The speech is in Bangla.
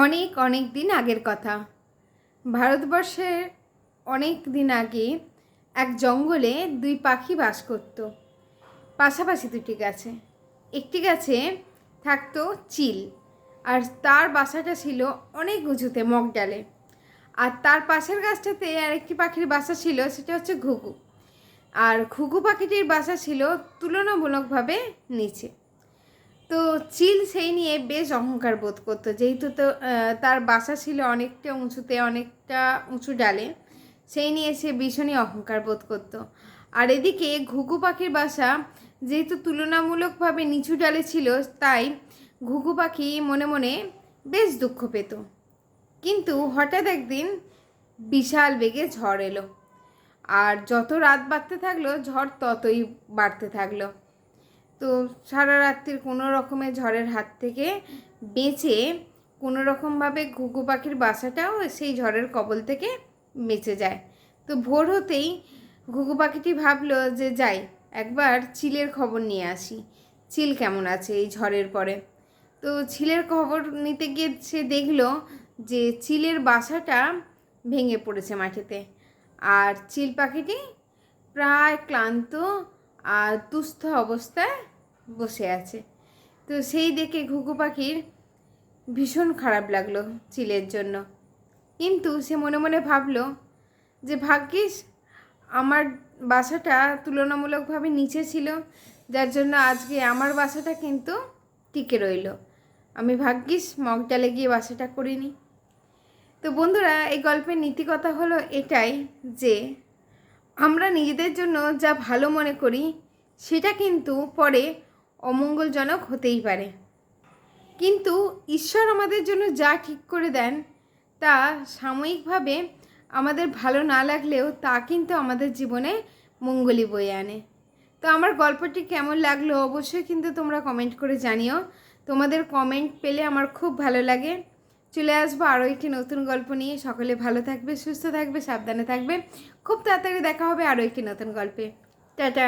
অনেক অনেক দিন আগের কথা। ভারতবর্ষের অনেক দিন আগে এক জঙ্গলে দুই পাখি বাস করত। পাশাপাশি দুটি গাছে। একটি গাছে থাকতো চিল, আর তার বাসাটা ছিল অনেক উঁচুতে মগডালে। আর তার পাশের গাছটাতে আরেকটি পাখির বাসা ছিল, সেটা হচ্ছে ঘুঘু। আর ঘুঘু পাখিটির বাসা ছিল তুলনামূলকভাবে নিচে। তো চিল সেই নিয়ে বেশ অহংকার বোধ করতো, যেহেতু তার বাসা ছিল অনেকটা উঁচুতে, অনেকটা উঁচু ডালে। সেই নিয়ে সে ভীষণই অহংকার বোধ করতো। আর এদিকে ঘুঘু পাখির বাসা যেহেতু তুলনামূলকভাবে নিচু ডালে ছিল, তাই ঘুঘু পাখি মনে মনে বেশ দুঃখ পেত। কিন্তু হঠাৎ একদিন বিশাল বেগে ঝড় এলো, আর যত রাত বাড়তে থাকলো ঝড় ততই বাড়তে থাকলো। তো সারা রাত্রির কোনো রকমের ঝড়ের হাত থেকে বেঁচে কোনো রকমভাবে ঘুঘু পাখির বাসাটাও সেই ঝড়ের কবল থেকে বেঁচে যায়। তো ভোর হতেই ঘুঘু পাখিটি ভাবলো যে যাই, একবার চিলের খবর নিয়ে আসি, চিল কেমন আছে এই ঝড়ের পরে। তো চিলের খবর নিতে গিয়ে সে দেখলো যে চিলের বাসাটা ভেঙে পড়েছে মাটিতে, আর চিল পাখিটি প্রায় ক্লান্ত আর দুস্থ অবস্থায় বসে আছে। তো সেই দেখে ঘুঘু পাখির ভীষণ খারাপ লাগলো চিলের জন্য। কিন্তু সে মনে মনে ভাবলো যে ভাগ্যিস আমার বাসাটা তুলনামূলকভাবে নিচে ছিল, যার জন্য আজকে আমার বাসাটা কিন্তু টিকে রইল। আমি ভাগ্যিস মগডালে গিয়ে বাসাটা করিনি। তো বন্ধুরা, এই গল্পের নীতিকথা হলো এটাই যে আমরা নিজেদের জন্য যা ভালো মনে করি সেটা কিন্তু পরে অমঙ্গলজনক হতেই পারে, কিন্তু ঈশ্বর আমাদের জন্য যা ঠিক করে দেন তা সাময়িকভাবে আমাদের ভালো না লাগলেও তা কিন্তু আমাদের জীবনে মঙ্গলই বয়ে আনে। তো আমার গল্পটি কেমন লাগলো অবশ্যই কিন্তু তোমরা কমেন্ট করে জানিও। তোমাদের কমেন্ট পেলে আমার খুব ভালো লাগে। চলে আসবো আরও একটি নতুন গল্প নিয়ে। সকলে ভালো থাকবে, সুস্থ থাকবে, সাবধানে থাকবে। খুব তাড়াতাড়ি দেখা হবে আরও একটি নতুন গল্পে। টাটা।